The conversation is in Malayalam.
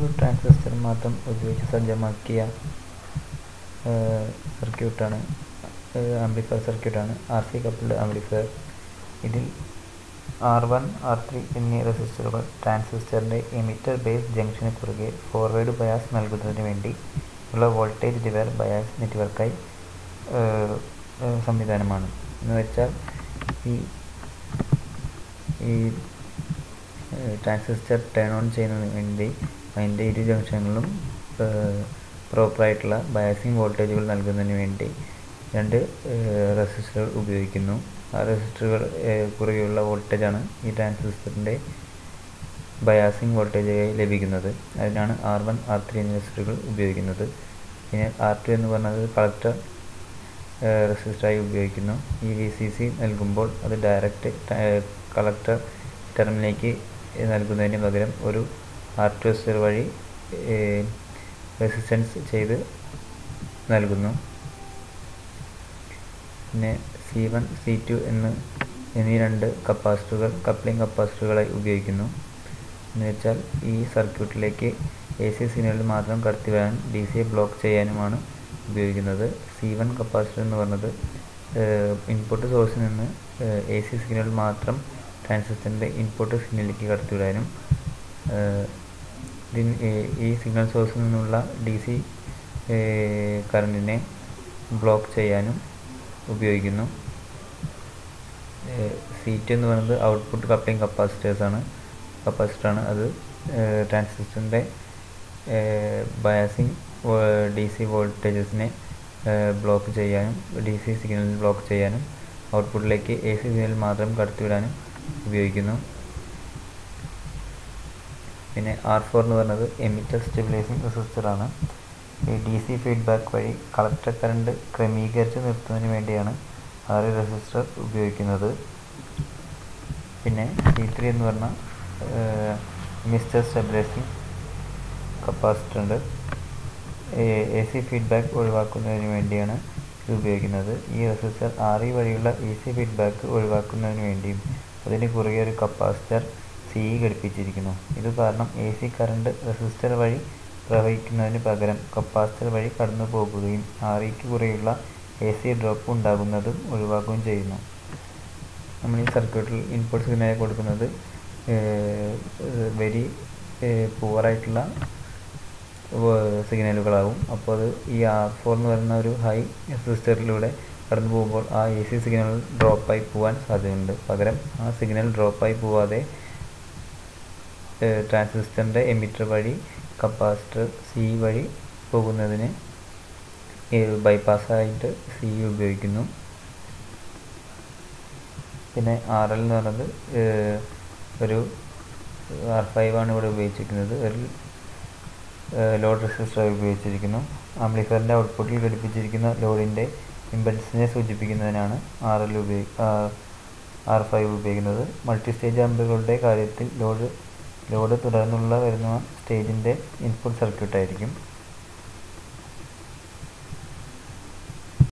ഒരു ട്രാൻസിസ്റ്റർ മാത്രം ഉപയോഗിച്ച് സജ്ജമാക്കിയ സർക്യൂട്ടാണ് ആംപ്ലിഫയർ സർക്യൂട്ടാണ് RC കപ്പിൾഡ് ആംപ്ലിഫയർ. ഇതിൽ R1 R3 എന്നീ റെസിസ്റ്ററുകൾ ട്രാൻസിസ്റ്ററിൻ്റെ എമിറ്റർ ബേസ് ജംഗ്ഷന് കുറുകെ ഫോർവേഡ് ബയാസ് നൽകുന്നതിന് വേണ്ടി ഉള്ള വോൾട്ടേജ് ഡിവൈഡർ ബയാസ് നെറ്റ്വർക്കായി സംവിധാനമാണ്. എന്ന് വെച്ചാൽ ഈ ട്രാൻസിസ്റ്റർ ടേൺ ഓൺ ചെയ്യുന്നതിന് വേണ്ടി അതിൻ്റെ ഇരു ജംഗ്ഷനുകളിലും പ്രോപ്പറായിട്ടുള്ള ബയാസിങ് വോൾട്ടേജുകൾ നൽകുന്നതിന് വേണ്ടി രണ്ട് റെസിസ്റ്ററുകൾ ഉപയോഗിക്കുന്നു. ആ റെസിസ്റ്ററുകൾ കുറുകെയുള്ള വോൾട്ടേജാണ് ഈ ട്രാൻസിസ്റ്ററിൻ്റെ ബയാസിങ് വോൾട്ടേജായി ലഭിക്കുന്നത്. അതിനാണ് R1 R3 എന്നീ റെസിസ്റ്ററുകൾ ഉപയോഗിക്കുന്നത്. പിന്നെ R2 എന്ന് പറഞ്ഞത് കളക്ടർ റെസിസ്റ്ററായി ഉപയോഗിക്കുന്നു. ഈ VCC നൽകുമ്പോൾ അത് ഡയറക്റ്റ് കളക്ടർ ടെർമിനലിലേക്ക് നൽകുന്നതിന് പകരം ഒരു R2 റെസിസ്റ്റർ വഴി റെസിസ്റ്റൻസ് ചെയ്ത് നൽകുന്നു. പിന്നെ C1 C2 എന്നീ രണ്ട് കപ്പാസിറ്ററുകൾ കപ്ലിംഗ് കപ്പാസിറ്ററുകളായി ഉപയോഗിക്കുന്നു. എന്ന് വെച്ചാൽ ഈ സർക്യൂട്ടിലേക്ക് AC സിഗ്നൽ മാത്രം കടത്തിവിടാനും DCയെ ബ്ലോക്ക് ചെയ്യാനുമാണ് ഉപയോഗിക്കുന്നത്. C1 കപ്പാസിറ്റർ എന്ന് പറഞ്ഞത് ഇൻപുട്ട് സോഴ്സിൽ നിന്ന് AC സിഗ്നൽ മാത്രം ട്രാൻസിസ്റ്ററിൻ്റെ ഇൻപുട്ട് സിഗ്നലിലേക്ക് കടത്തിവിടാനും ഈ സിഗ്നൽ സോഴ്സിൽ നിന്നുള്ള DC കറണ്ടിനെ ബ്ലോക്ക് ചെയ്യാനും ഉപയോഗിക്കുന്നു. C2 എന്ന് പറയുന്നത് ഔട്ട്പുട്ട് കപ്ലിംഗ് കപ്പാസിറ്ററാണ്. അത് ട്രാൻസിസ്റ്ററിൻ്റെ ബയാസിങ് DC വോൾട്ടേജസിനെ ബ്ലോക്ക് ചെയ്യാനും DC സിഗ്നലിനെ ബ്ലോക്ക് ചെയ്യാനും ഔട്ട്പുട്ടിലേക്ക് AC സിഗ്നൽ മാത്രം കടത്തിവിടാനും ഉപയോഗിക്കുന്നു. പിന്നെ R4 എന്ന് പറയുന്നത് എമിറ്റർ സ്റ്റെബിലൈസിങ് റെസിസ്റ്ററാണ്. ഈ DC ഫീഡ്ബാക്ക് വഴി കളക്ടർ കറണ്ട് ക്രമീകരിച്ച് നിർത്തുന്നതിന് വേണ്ടിയാണ് റെസിസ്റ്റർ ഉപയോഗിക്കുന്നത്. പിന്നെ C3 എന്ന് പറഞ്ഞാൽ എമിറ്റർ സ്റ്റെബിലൈസിങ് കപ്പാസിറ്റർ ഉണ്ട്. AC ഫീഡ്ബാക്ക് ഒഴിവാക്കുന്നതിന് വേണ്ടിയാണ് ഇത് ഉപയോഗിക്കുന്നത്. ഈ റെസിസ്റ്റർ RE വഴിയുള്ള AC ഫീഡ്ബാക്ക് ഒഴിവാക്കുന്നതിന് വേണ്ടിയും അതിന് കുറുകെ ഒരു കപ്പാസിറ്റർ CE ഘടിപ്പിച്ചിരിക്കുന്നു. ഇത് കാരണം AC കറണ്ട് റെസിസ്റ്റർ വഴി പ്രവഹിക്കുന്നതിന് പകരം കപ്പാസിറ്റർ വഴി കടന്നു പോകുകയും REക്ക് കുറുകെയുള്ള AC ഡ്രോപ്പ് ഉണ്ടാകുന്നതും ഒഴിവാക്കുകയും ചെയ്യുന്നു. നമ്മൾ ഈ സർക്യൂട്ടിൽ ഇൻപുട്ട് സിഗ്നലായി കൊടുക്കുന്നത് വെരി പുവറായിട്ടുള്ള സിഗ്നലുകളാവും. അപ്പോൾ അത് ഈ R4 എന്ന് പറയുന്ന ഒരു ഹൈ റെസിസ്റ്ററിലൂടെ കടന്നു പോകുമ്പോൾ ആ AC സിഗ്നൽ ഡ്രോപ്പായി പോകാൻ സാധ്യതയുണ്ട്. പകരം ആ സിഗ്നൽ ഡ്രോപ്പായി പോവാതെ ട്രാൻസിസ്റ്ററിൻ്റെ എമിറ്റർ വഴി കപ്പാസിറ്റർ CE വഴി പോകുന്നതിന് ബൈപ്പാസായിട്ട് CE ഉപയോഗിക്കുന്നു. പിന്നെ RL എന്ന് പറയുന്നത് ഒരു R5 ആണ് ഇവിടെ ഉപയോഗിച്ചിരിക്കുന്നത്. ഒരു ലോഡ് റെസിസ്റ്ററായി ഉപയോഗിച്ചിരിക്കുന്നു. ആംപ്ലിഫയറിൻ്റെ ഔട്ട്പുട്ടിൽ ഘടിപ്പിച്ചിരിക്കുന്ന ലോഡിൻ്റെ ഇമ്പൾസിനെ സൂചിപ്പിക്കുന്നതിനാണ് R5 ഉപയോഗിക്കുന്നത്. മൾട്ടി സ്റ്റേജ് ആംപ്ലിഫയറുകളുടെ കാര്യത്തിൽ ലോഡ് തുടർന്നുള്ള വരുന്ന സ്റ്റേജിൻ്റെ ഇൻപുട്ട് സർക്യൂട്ടായിരിക്കും.